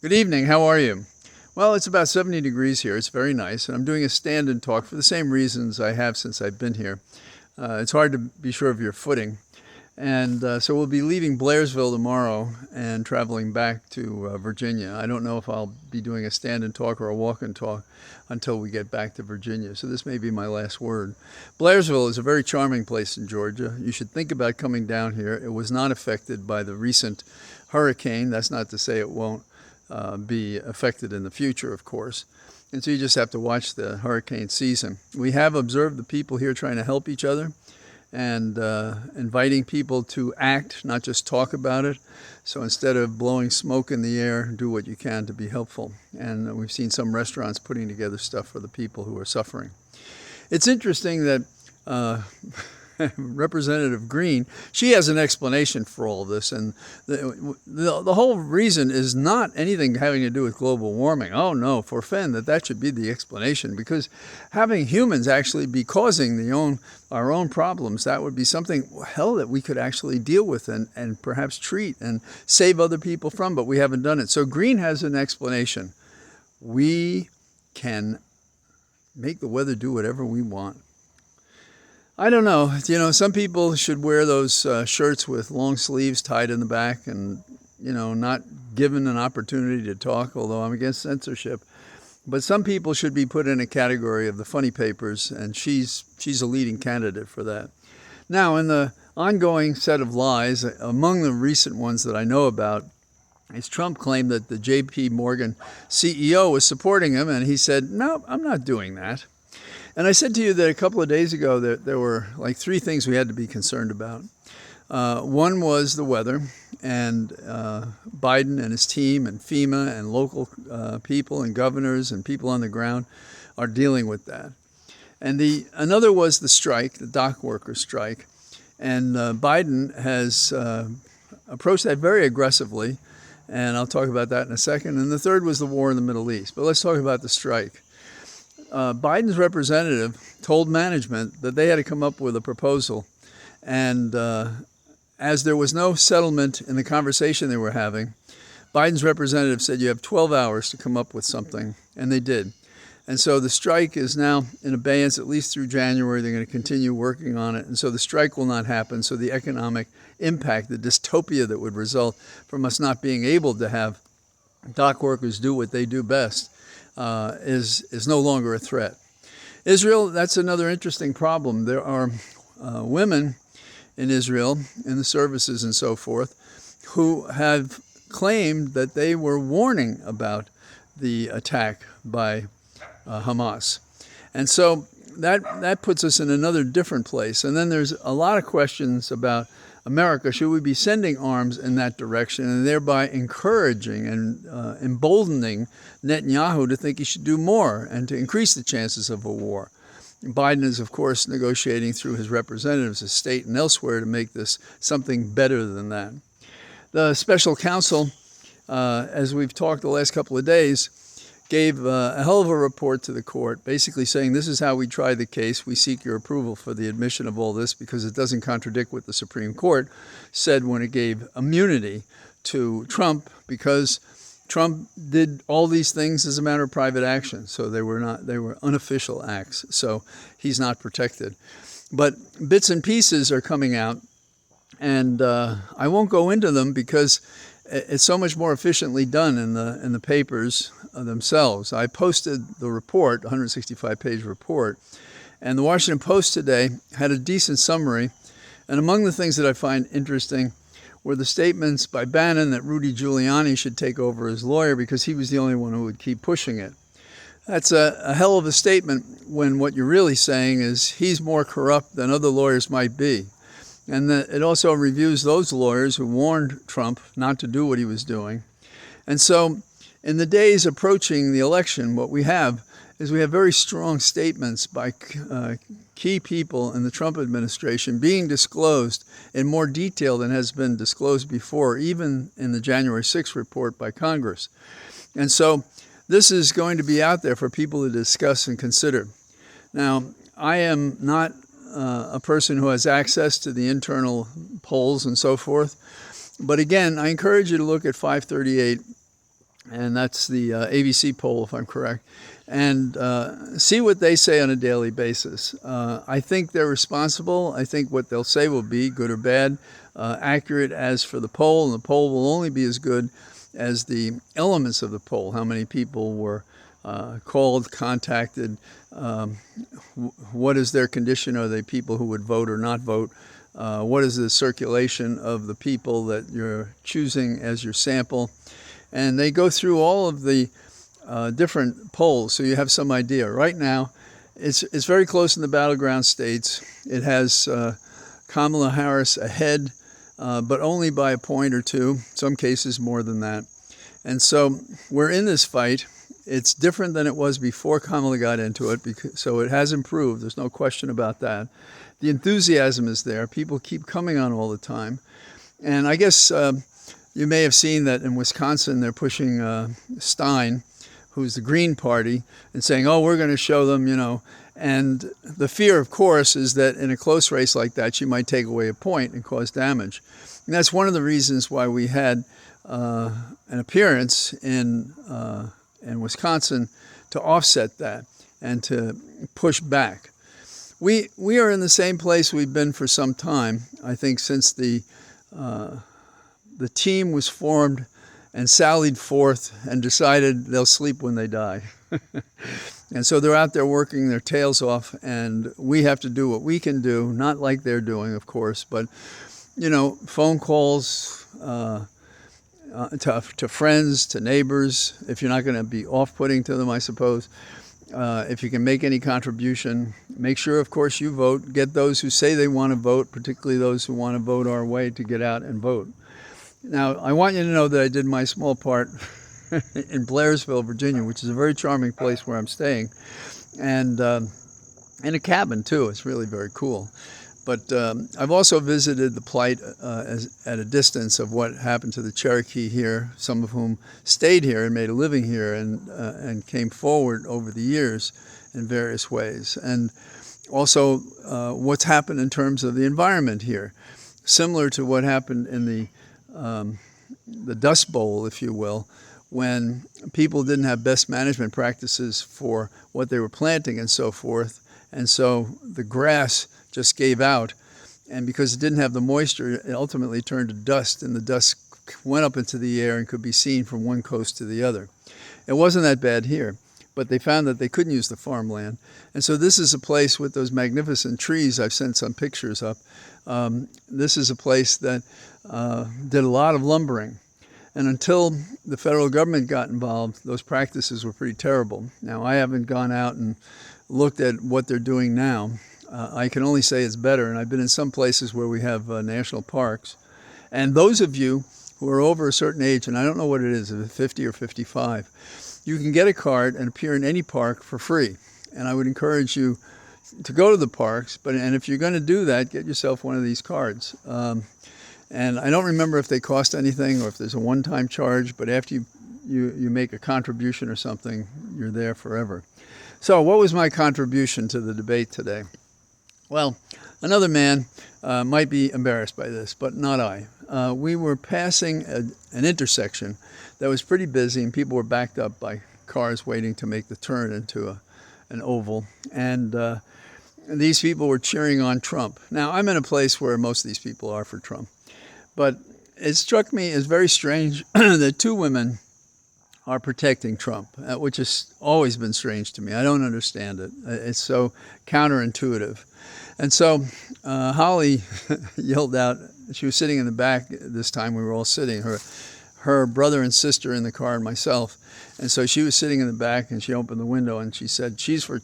Good evening. How are you? Well, it's about 70 degrees here. It's very nice. And I'm doing a stand-in talk for the same reasons I have since I've been here. It's hard to be sure of your footing. And so we'll be leaving Blairsville tomorrow and traveling back to Virginia. I don't know if I'll be doing a stand-in talk or a walk-in talk until we get back to Virginia. So this may be my last word. Blairsville is a very charming place in Georgia. You should think about coming down here. It was not affected by the recent hurricane. That's not to say it won't be affected in the future, of course. And so you just have to watch the hurricane season. We have observed the people here trying to help each other and inviting people to act, not just talk about it. So instead of blowing smoke in the air, do what you can to be helpful. And we've seen some restaurants putting together stuff for the people who are suffering. It's interesting that Representative Green, she has an explanation for all this, and the whole reason is not anything having to do with global warming. Oh no, forfend that should be the explanation, because having humans actually be causing our own problems, that would be something, hell, that we could actually deal with and perhaps treat and save other people from, but we haven't done it. So Green has an explanation. We can make the weather do whatever we want. I don't know. Some people should wear those shirts with long sleeves tied in the back and, not given an opportunity to talk, although I'm against censorship. But some people should be put in a category of the funny papers, and she's a leading candidate for that. Now, in the ongoing set of lies, among the recent ones that I know about, is Trump claimed that the J.P. Morgan CEO was supporting him, and he said, no, I'm not doing that. And I said to you that a couple of days ago that there were like three things we had to be concerned about. One was the weather, and Biden and his team and FEMA and local people and governors and people on the ground are dealing with that. And another was the strike, the dock workers strike. And Biden has approached that very aggressively, and I'll talk about that in a second. And the third was the war in the Middle East. But let's talk about the strike. Biden's representative told management that they had to come up with a proposal. And as there was no settlement in the conversation they were having, Biden's representative said, you have 12 hours to come up with something. And they did. And so the strike is now in abeyance at least through January. They're going to continue working on it. And so the strike will not happen. So the economic impact, the dystopia that would result from us not being able to have dock workers do what they do best, is no longer a threat. Israel, that's another interesting problem. There are women in Israel, in the services and so forth, who have claimed that they were warning about the attack by Hamas. And so that puts us in another different place. And then there's a lot of questions about America. Should we be sending arms in that direction and thereby encouraging and emboldening Netanyahu to think he should do more and to increase the chances of a war? Biden is, of course, negotiating through his representatives of state and elsewhere to make this something better than that. The special counsel, as we've talked the last couple of days, gave a hell of a report to the court, basically saying this is how we try the case. We seek your approval for the admission of all this because it doesn't contradict what the Supreme Court said when it gave immunity to Trump, because Trump did all these things as a matter of private action. So they were unofficial acts. So he's not protected. But bits and pieces are coming out, and I won't go into them because it's so much more efficiently done in the papers themselves. I posted the report, 165-page report, and the Washington Post today had a decent summary. And among the things that I find interesting were the statements by Bannon that Rudy Giuliani should take over as lawyer because he was the only one who would keep pushing it. That's a hell of a statement when what you're really saying is he's more corrupt than other lawyers might be. And that it also reviews those lawyers who warned Trump not to do what he was doing. And so in the days approaching the election, what we have is we have very strong statements by key people in the Trump administration being disclosed in more detail than has been disclosed before, even in the January 6th report by Congress. And so this is going to be out there for people to discuss and consider. Now, I am not a person who has access to the internal polls and so forth. But again, I encourage you to look at 538 and that's the ABC poll, if I'm correct, and see what they say on a daily basis. I think they're responsible. I think what they'll say will be, good or bad, accurate as for the poll, and the poll will only be as good as the elements of the poll, how many people were called, contacted, what is their condition, are they people who would vote or not vote, what is the circulation of the people that you're choosing as your sample. And they go through all of the different polls, so you have some idea. Right now, it's very close in the battleground states. It has Kamala Harris ahead, but only by a point or two, some cases more than that. And so we're in this fight. It's different than it was before Kamala got into it, so it has improved. There's no question about that. The enthusiasm is there. People keep coming on all the time. And I guess you may have seen that in Wisconsin they're pushing Stein, who's the Green Party, and saying, oh, we're going to show them, you know. And the fear, of course, is that in a close race like that, she might take away a point and cause damage. And that's one of the reasons why we had an appearance in Wisconsin to offset that and to push back. We are in the same place we've been for some time, I think, since the team was formed and sallied forth and decided they'll sleep when they die. And so they're out there working their tails off, and we have to do what we can do, not like they're doing, of course, but, you know, phone calls to friends, to neighbors, if you're not going to be off-putting to them, I suppose. If you can make any contribution, make sure, of course, you vote. Get those who say they want to vote, particularly those who want to vote our way, to get out and vote. Now, I want you to know that I did my small part in Blairsville, Virginia, which is a very charming place where I'm staying, and in a cabin, too. It's really very cool. But I've also visited the plight at a distance of what happened to the Cherokee here, some of whom stayed here and made a living here and came forward over the years in various ways. And also what's happened in terms of the environment here, similar to what happened in the Dust Bowl, if you will, when people didn't have best management practices for what they were planting and so forth. And so the grass just gave out, and because it didn't have the moisture, it ultimately turned to dust, and the dust went up into the air and could be seen from one coast to the other. It wasn't that bad here, but they found that they couldn't use the farmland. And so this is a place with those magnificent trees. I've sent some pictures up. This is a place that did a lot of lumbering. And until the federal government got involved, those practices were pretty terrible. Now, I haven't gone out and looked at what they're doing now. I can only say it's better, and I've been in some places where we have national parks. And those of you who are over a certain age, and I don't know what it is, if it's 50 or 55, you can get a card and appear in any park for free. And I would encourage you to go to the parks, and if you're going to do that, get yourself one of these cards. And I don't remember if they cost anything or if there's a one-time charge, but after you make a contribution or something, you're there forever. So what was my contribution to the debate today? Well, another man might be embarrassed by this, but not I. We were passing an intersection that was pretty busy, and people were backed up by cars waiting to make the turn into an oval. And these people were cheering on Trump. Now, I'm in a place where most of these people are for Trump. But it struck me as very strange that two women are protecting Trump, which has always been strange to me. I don't understand it. It's so counterintuitive. And so Holly yelled out, she was sitting in the back this time, we were all sitting, her brother and sister in the car and myself. And so she was sitting in the back and she opened the window and she said, she's for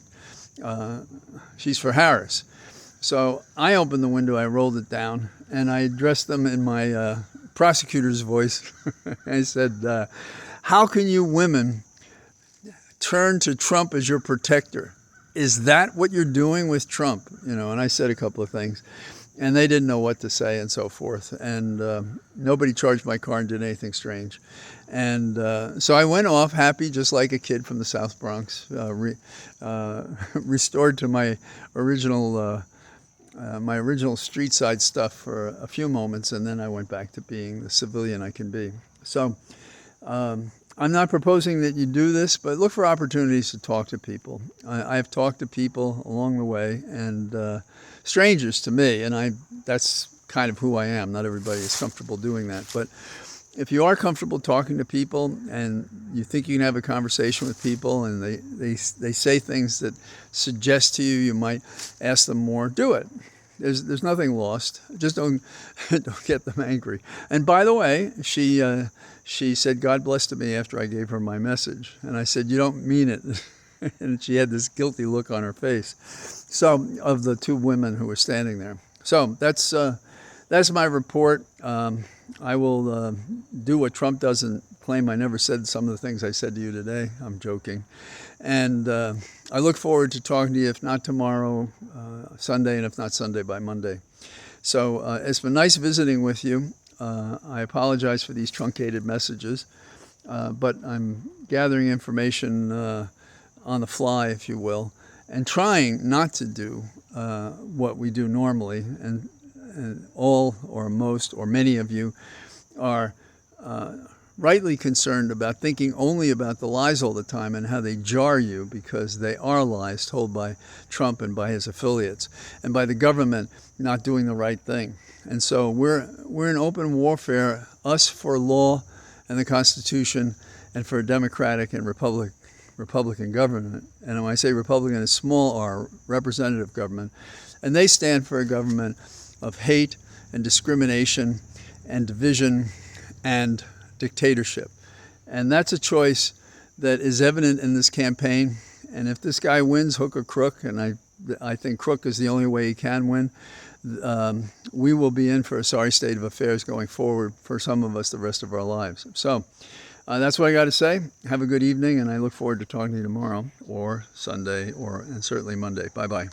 Harris. So I opened the window, I rolled it down, and I addressed them in my prosecutor's voice. I said, how can you women turn to Trump as your protector? Is that what you're doing with Trump? You know, and I said a couple of things, and they didn't know what to say and so forth. And nobody charged my car and did anything strange. And so I went off happy, just like a kid from the South Bronx, restored to my original street side stuff for a few moments, and then I went back to being the civilian I can be. So I'm not proposing that you do this, but look for opportunities to talk to people. I've talked to people along the way, and strangers to me, and that's kind of who I am. Not everybody is comfortable doing that, but if you are comfortable talking to people and you think you can have a conversation with people and they say things that suggest to you might ask them more, do it. There's nothing lost. Just don't get them angry. And by the way, she said God bless to me after I gave her my message, and I said, you don't mean it. And she had this guilty look on her face. So, of the two women who were standing there. So that's my report. I will do what Trump doesn't claim. I never said some of the things I said to you today. I'm joking. And I look forward to talking to you, if not tomorrow, Sunday, and if not Sunday, by Monday. So it's been nice visiting with you. I apologize for these truncated messages, but I'm gathering information on the fly, if you will, and trying not to do what we do normally. And all or most or many of you are rightly concerned about thinking only about the lies all the time and how they jar you, because they are lies told by Trump and by his affiliates and by the government not doing the right thing. And so we're in open warfare, us for law and the Constitution, and for a democratic and Republican government. And when I say Republican, it's small r, representative government. And they stand for a government of hate and discrimination and division and dictatorship. And that's a choice that is evident in this campaign. And if this guy wins, hook or crook, and I think crook is the only way he can win, we will be in for a sorry state of affairs going forward for some of us the rest of our lives. So that's what I got to say. Have a good evening, and I look forward to talking to you tomorrow or Sunday and certainly Monday. Bye-bye.